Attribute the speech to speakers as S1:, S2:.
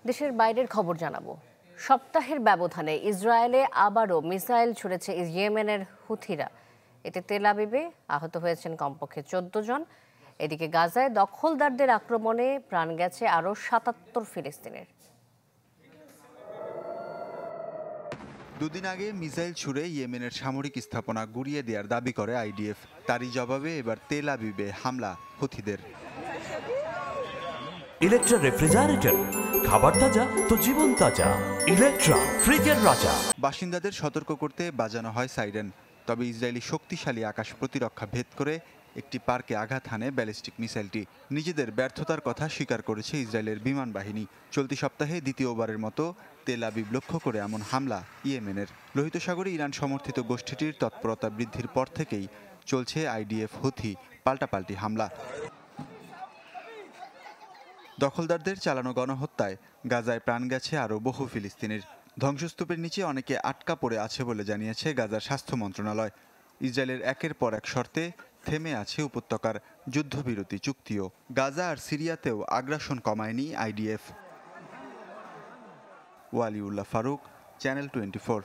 S1: দেশের বাইরের খবর জানাবো। সপ্তাহের ব্যবধানে ইসরায়েলে আবারও মিসাইল ছুড়েছে ইয়েমেনের হুথিরা। এতে তেল আবিবে আহত হয়েছেন কমপক্ষে 14 জন। এদিকে গাজায় দখলদারদের আক্রমণে প্রাণ গেছে আরও 77 ফিলিস্তিনের।
S2: দুদিন আগে মিসাইল ছুড়ে ইয়েমেনের সামরিক স্থাপনা গুড়িয়ে দেওয়ার দাবি করে আইডিএফ। তারই জবাবে এবার তেল আবিবে হামলা হুথিদের।
S3: ইলেকট্রা রেফ্রিজারেটর, খাবার তাজা তো জীবন তাজা। ইলেকট্রা, ফ্রিজের রাজা।
S2: বাসিন্দাদের সতর্ক করতে বাজানো হয় সাইরেন। তবে ইসরায়েলি শক্তিশালী আকাশ প্রতিরক্ষা ভেদ করে একটি পার্কে আঘাত হানে ব্যালিস্টিক মিসাইলটি। নিজেদের ব্যর্থতার কথা স্বীকার করেছে ইসরায়েলের বিমান বাহিনী। চলতি সপ্তাহে দ্বিতীয়বারের মতো তেল আবিব লক্ষ্য করে এমন হামলা ইয়েমেনের। লোহিত সাগরে ইরান সমর্থিত গোষ্ঠীটির তৎপরতা বৃদ্ধির পর থেকেই চলছে আইডিএফ হুথি পাল্টাপাল্টি হামলা। দখলদারদের চালানো গণহত্যায় গাজায় প্রাণ গেছে আরও বহু ফিলিস্তিনির। ধ্বংসস্তূপের নিচে অনেকে আটকা পড়ে আছে বলে জানিয়েছে গাজার স্বাস্থ্য মন্ত্রণালয়। ইসরায়েলের একের পর এক শর্তে থেমে আছে উপত্যকার যুদ্ধবিরতি চুক্তিও। গাজা আর সিরিয়াতেও আগ্রাসন কমায়নি আইডিএফ। ওয়ালিউল্লাহ ফারুক, চ্যানেল 24।